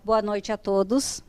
Boa noite a todos.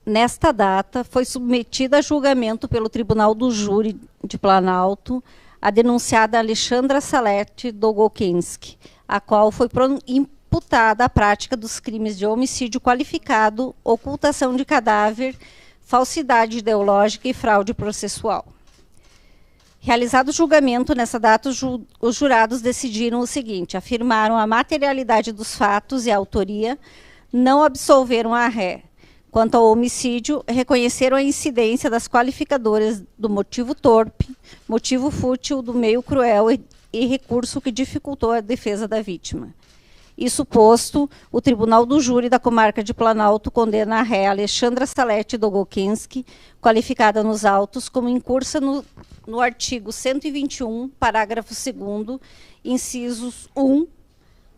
Nesta data, foi submetida a julgamento pelo Tribunal do Júri de Planalto a denunciada Alexandra Salete Dolgokenski, a qual foi imputada a prática dos crimes de homicídio qualificado, ocultação de cadáver, falsidade ideológica e fraude processual. Realizado o julgamento, nessa data, os jurados decidiram o seguinte: afirmaram a materialidade dos fatos e a autoria, não absolveram a ré. Quanto ao homicídio, reconheceram a incidência das qualificadoras do motivo torpe, motivo fútil, do meio cruel e recurso que dificultou a defesa da vítima. Isso posto, o Tribunal do Júri da Comarca de Planalto condena a ré Alexandra Salete Dolgokenski, qualificada nos autos, como incursa no artigo 121, parágrafo 2º, incisos 1,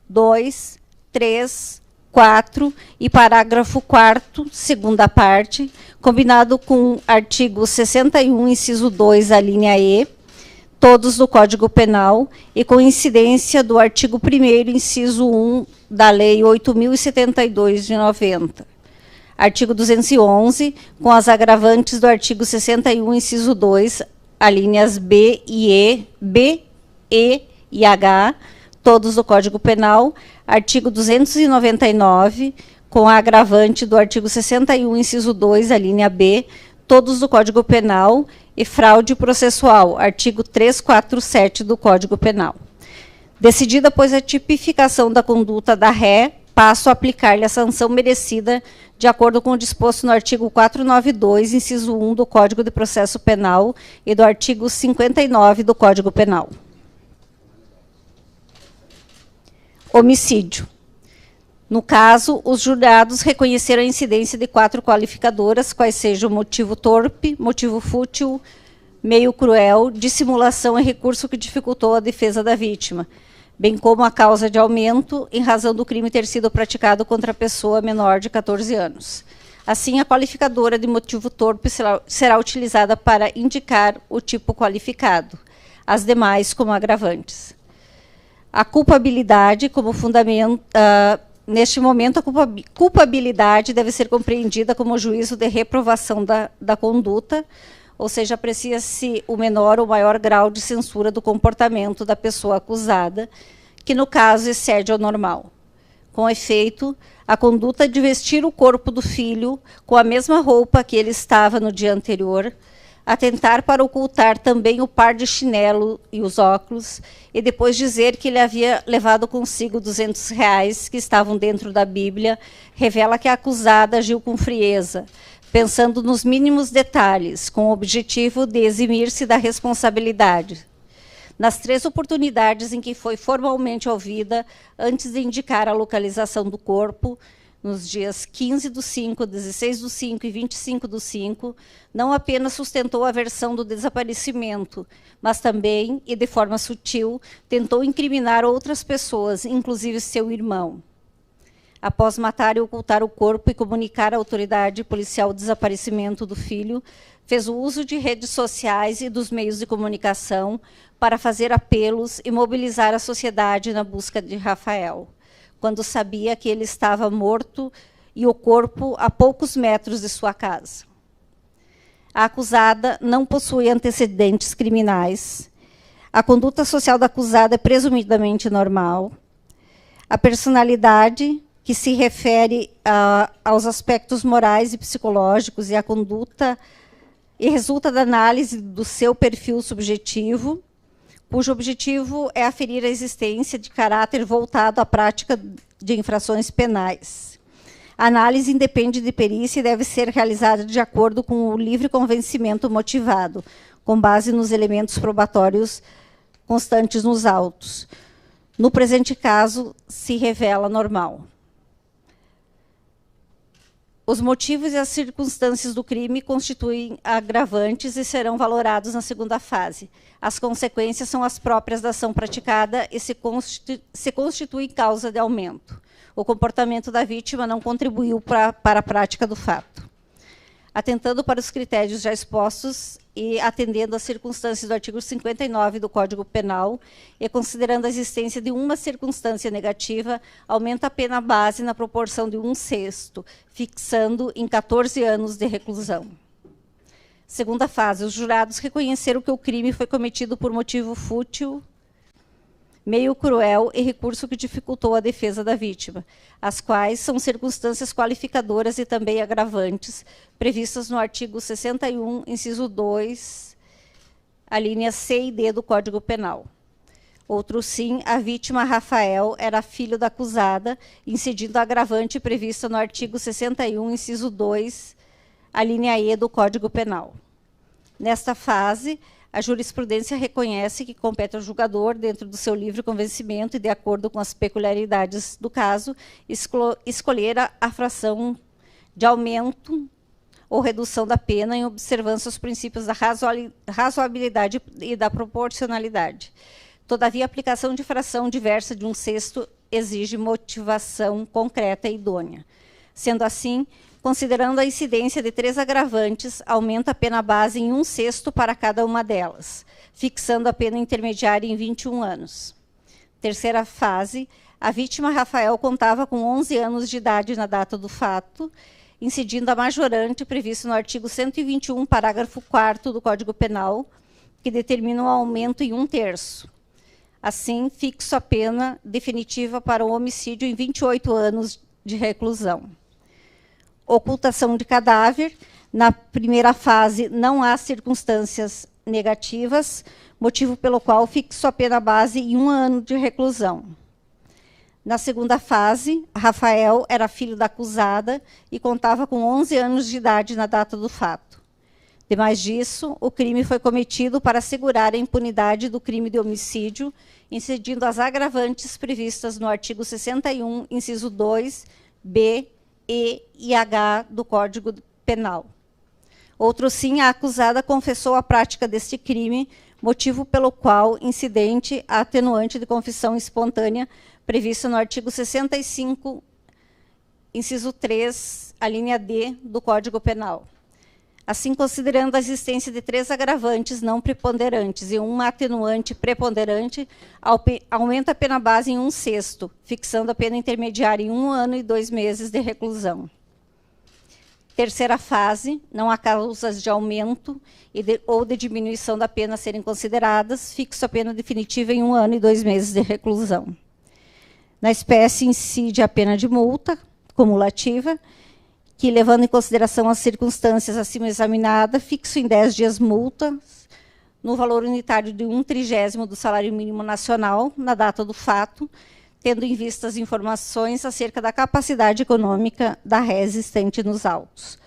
2, 3, 4 e parágrafo 4º, segunda parte, combinado com o artigo 61, inciso 2, a linha E, todos do Código Penal, e com incidência do artigo 1º, inciso 1, da Lei 8.072, de 90. Artigo 211, com as agravantes do artigo 61, inciso 2, alíneas B e H, todos do Código Penal. Artigo 299, com a agravante do artigo 61, inciso 2, a linha B, todos do Código Penal, e fraude processual, artigo 347 do Código Penal. Decidida, pois, a tipificação da conduta da ré, passo a aplicar-lhe a sanção merecida de acordo com o disposto no artigo 492, inciso 1 do Código de Processo Penal e do artigo 59 do Código Penal. Homicídio. No caso, os jurados reconheceram a incidência de 4 qualificadoras, quais sejam motivo torpe, motivo fútil, meio cruel, dissimulação e recurso que dificultou a defesa da vítima, bem como a causa de aumento em razão do crime ter sido praticado contra a pessoa menor de 14 anos. Assim, a qualificadora de motivo torpe será utilizada para indicar o tipo qualificado, as demais como agravantes. A culpabilidade como fundamento... Neste momento, a culpabilidade deve ser compreendida como juízo de reprovação da conduta, ou seja, aprecia-se o menor ou maior grau de censura do comportamento da pessoa acusada, que no caso excede ao normal. Com efeito, a conduta de vestir o corpo do filho com a mesma roupa que ele estava no dia anterior, atentar para ocultar também o par de chinelo e os óculos, e depois dizer que ele havia levado consigo R$200 que estavam dentro da Bíblia, revela que a acusada agiu com frieza, pensando nos mínimos detalhes, com o objetivo de eximir-se da responsabilidade. Nas 3 oportunidades em que foi formalmente ouvida, antes de indicar a localização do corpo, nos dias 15/5, 16/5 e 25/5, não apenas sustentou a versão do desaparecimento, mas também, e de forma sutil, tentou incriminar outras pessoas, inclusive seu irmão. Após matar e ocultar o corpo e comunicar à autoridade policial o desaparecimento do filho, fez o uso de redes sociais e dos meios de comunicação para fazer apelos e mobilizar a sociedade na busca de Rafael, quando sabia que ele estava morto e o corpo a poucos metros de sua casa. A acusada não possui antecedentes criminais. A conduta social da acusada é presumidamente normal. A personalidade, que se refere aos aspectos morais e psicológicos e a conduta, e resulta da análise do seu perfil subjetivo, cujo objetivo é aferir a existência de caráter voltado à prática de infrações penais. A análise independe de perícia e deve ser realizada de acordo com o livre convencimento motivado, com base nos elementos probatórios constantes nos autos. No presente caso, se revela normal. Os motivos e as circunstâncias do crime constituem agravantes e serão valorados na segunda fase. As consequências são as próprias da ação praticada e se constitui causa de aumento. O comportamento da vítima não contribuiu para a prática do fato. Atentando para os critérios já expostos e atendendo às circunstâncias do artigo 59 do Código Penal e considerando a existência de uma circunstância negativa, aumenta a pena base na proporção de 1/6, fixando em 14 anos de reclusão. Segunda fase, os jurados reconheceram que o crime foi cometido por motivo fútil, meio cruel e recurso que dificultou a defesa da vítima, as quais são circunstâncias qualificadoras e também agravantes, previstas no artigo 61, inciso 2, a linha C e D do Código Penal. Outro sim, a vítima Rafael era filho da acusada, incidindo a agravante prevista no artigo 61, inciso 2, a linha E do Código Penal. Nesta fase, a jurisprudência reconhece que compete ao julgador, dentro do seu livre convencimento e de acordo com as peculiaridades do caso, escolher a fração de aumento ou redução da pena em observância aos princípios da razoabilidade e da proporcionalidade. Todavia, a aplicação de fração diversa de 1/6 exige motivação concreta e idônea. Sendo assim, considerando a incidência de 3 agravantes, aumenta a pena base em 1/6 para cada uma delas, fixando a pena intermediária em 21 anos. Terceira fase, a vítima Rafael contava com 11 anos de idade na data do fato, incidindo a majorante previsto no artigo 121, parágrafo 4º do Código Penal, que determina o aumento em 1/3. Assim, fixo a pena definitiva para o homicídio em 28 anos de reclusão. Ocultação de cadáver. Na primeira fase, não há circunstâncias negativas, motivo pelo qual fixo a pena base em 1 ano de reclusão. Na segunda fase, Rafael era filho da acusada e contava com 11 anos de idade na data do fato. Demais disso, o crime foi cometido para assegurar a impunidade do crime de homicídio, incidindo as agravantes previstas no artigo 61, inciso 2, B, E e H do Código Penal. Outro sim, a acusada confessou a prática deste crime, motivo pelo qual incidente a atenuante de confissão espontânea prevista no artigo 65, inciso 3, a linha D do Código Penal. Assim, considerando a existência de 3 agravantes não preponderantes e uma atenuante preponderante, aumenta a pena base em 1/6, fixando a pena intermediária em 1 ano e 2 meses de reclusão. Terceira fase, não há causas de aumento ou de diminuição da pena a serem consideradas, fixo a pena definitiva em 1 ano e 2 meses de reclusão. Na espécie, incide a pena de multa cumulativa, que, levando em consideração as circunstâncias acima examinadas, fixo em 10 dias multas, no valor unitário de 1/30 do salário mínimo nacional, na data do fato, tendo em vista as informações acerca da capacidade econômica da ré existente nos autos.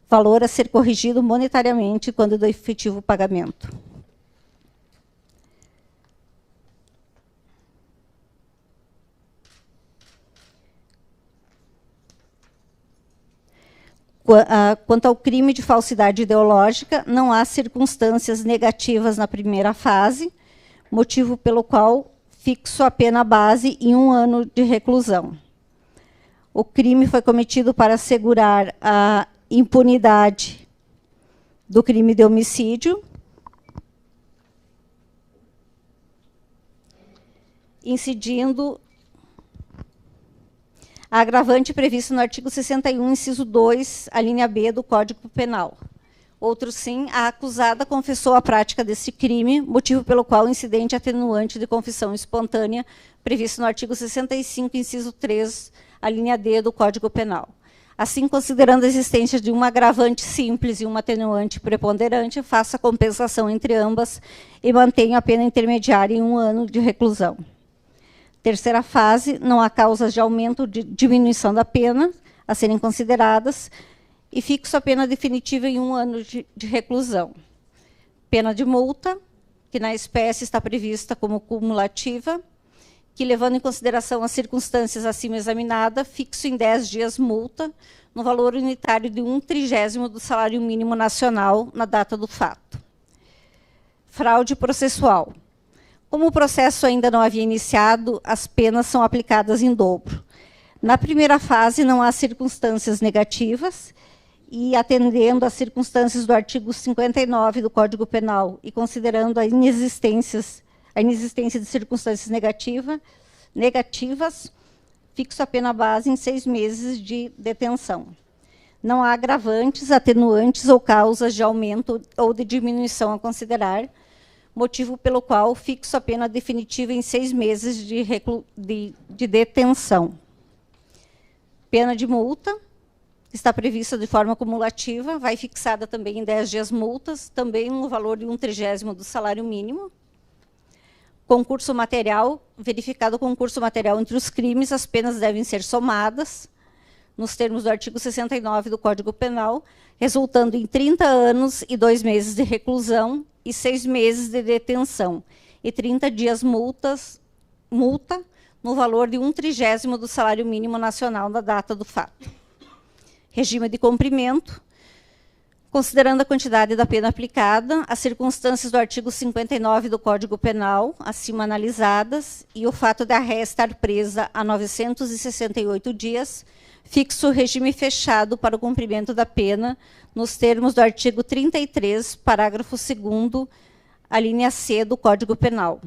Valor a ser corrigido monetariamente quando do efetivo pagamento. Quanto ao crime de falsidade ideológica, não há circunstâncias negativas na primeira fase, motivo pelo qual fixo a pena base em 1 ano de reclusão. O crime foi cometido para assegurar a impunidade do crime de homicídio, incidindo a agravante prevista no artigo 61, inciso 2, a linha B do Código Penal. Outro sim, a acusada confessou a prática desse crime, motivo pelo qual o incidente atenuante de confissão espontânea, previsto no artigo 65, inciso 3, a linha D do Código Penal. Assim, considerando a existência de uma agravante simples e uma atenuante preponderante, faço a compensação entre ambas e mantenho a pena intermediária em 1 ano de reclusão. Terceira fase, não há causas de aumento ou de diminuição da pena a serem consideradas e fixo a pena definitiva em 1 ano de reclusão. Pena de multa, que na espécie está prevista como cumulativa, que, levando em consideração as circunstâncias acima examinadas, fixo em 10 dias multa, no valor unitário de 1/30 do salário mínimo nacional na data do fato. Fraude processual. Como o processo ainda não havia iniciado, as penas são aplicadas em dobro. Na primeira fase, não há circunstâncias negativas e atendendo às circunstâncias do artigo 59 do Código Penal e considerando a inexistência de circunstâncias negativas, fixo a pena base em 6 meses de detenção. Não há agravantes, atenuantes ou causas de aumento ou de diminuição a considerar, motivo pelo qual fixo a pena definitiva em 6 meses de detenção. Pena de multa está prevista de forma cumulativa, vai fixada também em 10 dias multas, também no valor de 1/30 do salário mínimo. Concurso material, verificado o concurso material entre os crimes, as penas devem ser somadas, nos termos do artigo 69 do Código Penal, resultando em 30 anos e 2 meses de reclusão e 6 meses de detenção, e 30 dias multa no valor de 1/30 do salário mínimo nacional na data do fato. Regime de cumprimento. Considerando a quantidade da pena aplicada, as circunstâncias do artigo 59 do Código Penal, acima analisadas, e o fato da ré estar presa há 968 dias, fixo o regime fechado para o cumprimento da pena, nos termos do artigo 33, parágrafo 2º, a linha C do Código Penal.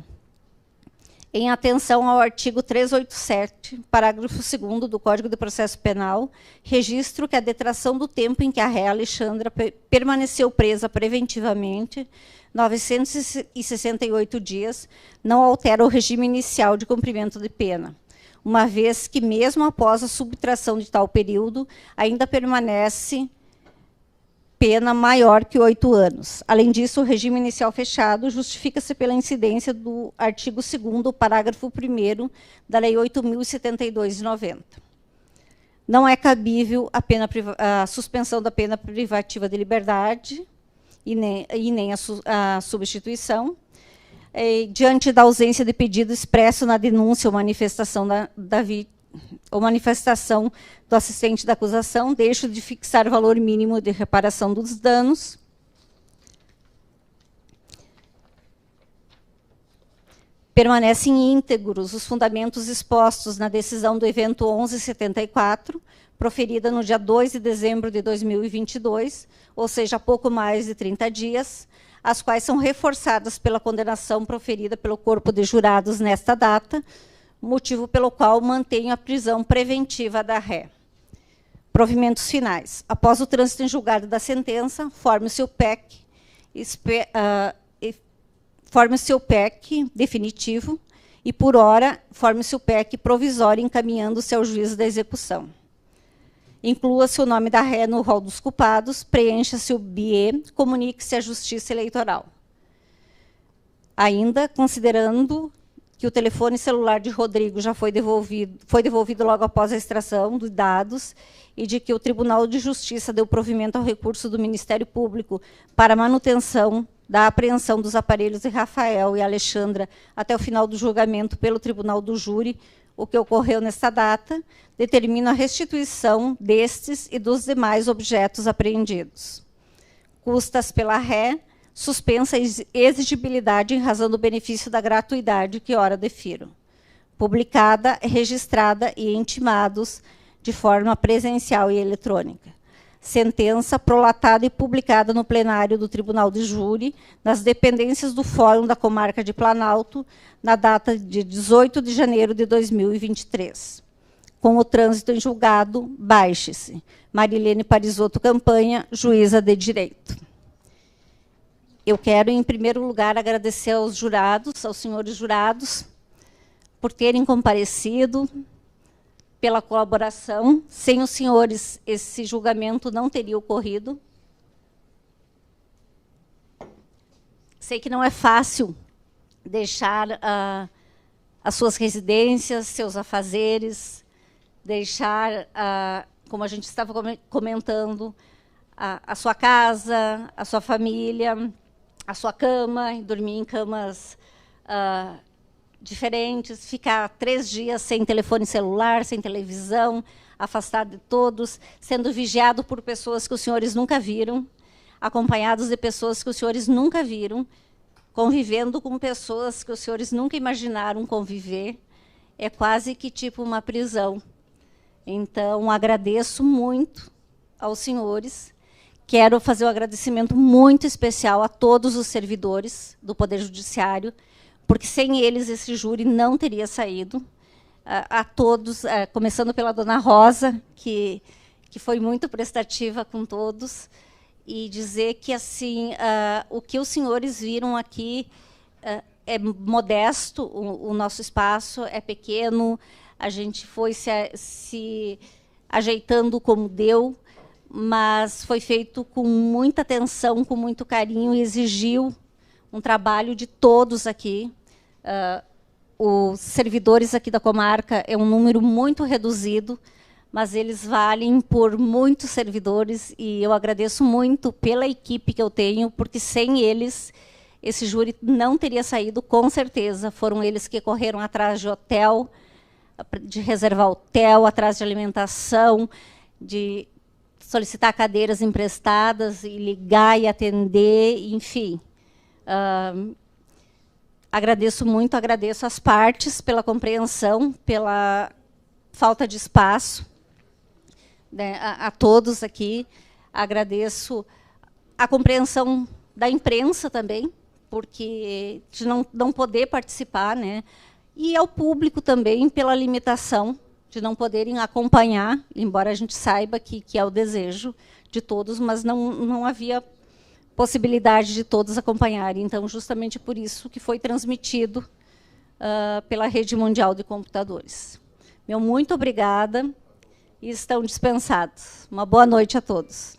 Em atenção ao artigo 387, parágrafo 2º do Código de Processo Penal, registro que a detração do tempo em que a réa Alexandra permaneceu presa preventivamente, 968 dias, não altera o regime inicial de cumprimento de pena, uma vez que, mesmo após a subtração de tal período, ainda permanece pena maior que 8 anos. Além disso, o regime inicial fechado justifica-se pela incidência do artigo 2º, parágrafo 1º da Lei 8.072 de 90. Não é cabível a suspensão da pena privativa de liberdade e nem a substituição, diante da ausência de pedido expresso na denúncia ou manifestação ou manifestação do assistente da acusação, deixo de fixar valor mínimo de reparação dos danos. Permanecem íntegros os fundamentos expostos na decisão do evento 1174, proferida no dia 2 de dezembro de 2022, ou seja, há pouco mais de 30 dias, as quais são reforçadas pela condenação proferida pelo corpo de jurados nesta data, motivo pelo qual mantenho a prisão preventiva da ré. Provimentos finais. Após o trânsito em julgado da sentença, forme-se o PEC definitivo e, por hora, forme-se o PEC provisório encaminhando-se ao juízo da execução. Inclua-se o nome da ré no rol dos culpados, preencha-se o BIE, comunique-se à Justiça Eleitoral. Ainda, considerando que o telefone celular de Rodrigo já foi devolvido logo após a extração dos dados e de que o Tribunal de Justiça deu provimento ao recurso do Ministério Público para manutenção da apreensão dos aparelhos de Rafael e Alexandra até o final do julgamento pelo Tribunal do Júri, o que ocorreu nesta data, determina a restituição destes e dos demais objetos apreendidos. Custas pela ré, suspensa a exigibilidade em razão do benefício da gratuidade que ora defiro. Publicada, registrada e intimados de forma presencial e eletrônica. Sentença prolatada e publicada no plenário do Tribunal de Júri, nas dependências do Fórum da Comarca de Planalto, na data de 18 de janeiro de 2023. Com o trânsito em julgado, baixe-se. Marilene Parisotto Campanha, juíza de direito. Eu quero, em primeiro lugar, agradecer aos jurados, aos senhores jurados, por terem comparecido, pela colaboração. Sem os senhores, esse julgamento não teria ocorrido. Sei que não é fácil deixar as suas residências, seus afazeres, deixar, como a gente estava comentando, a sua casa, a sua família, a sua cama, e dormir em camas diferentes, ficar 3 dias sem telefone celular, sem televisão, afastado de todos, sendo vigiado por pessoas que os senhores nunca viram, acompanhados de pessoas que os senhores nunca viram, convivendo com pessoas que os senhores nunca imaginaram conviver, é quase que tipo uma prisão. Então, agradeço muito aos senhores quero fazer um agradecimento muito especial a todos os servidores do Poder Judiciário, porque sem eles esse júri não teria saído. A todos, começando pela dona Rosa, que foi muito prestativa com todos, e dizer que assim o que os senhores viram aqui é modesto, o nosso espaço é pequeno, a gente foi se ajeitando como deu, mas foi feito com muita atenção, com muito carinho, e exigiu um trabalho de todos aqui. Os servidores aqui da comarca é um número muito reduzido, mas eles valem por muitos servidores, e eu agradeço muito pela equipe que eu tenho, porque sem eles esse júri não teria saído, com certeza. Foram eles que correram atrás de hotel, de reservar hotel, atrás de alimentação, de solicitar cadeiras emprestadas, e ligar e atender, enfim. Agradeço muito, agradeço às partes pela compreensão, pela falta de espaço, né, a todos aqui. Agradeço a compreensão da imprensa também, porque de não poder participar, né, e ao público também pela limitação de não poderem acompanhar, embora a gente saiba que é o desejo de todos, mas não havia possibilidade de todos acompanharem. Então, justamente por isso que foi transmitido pela Rede Mundial de Computadores. Meu muito obrigada, e estão dispensados. Uma boa noite a todos.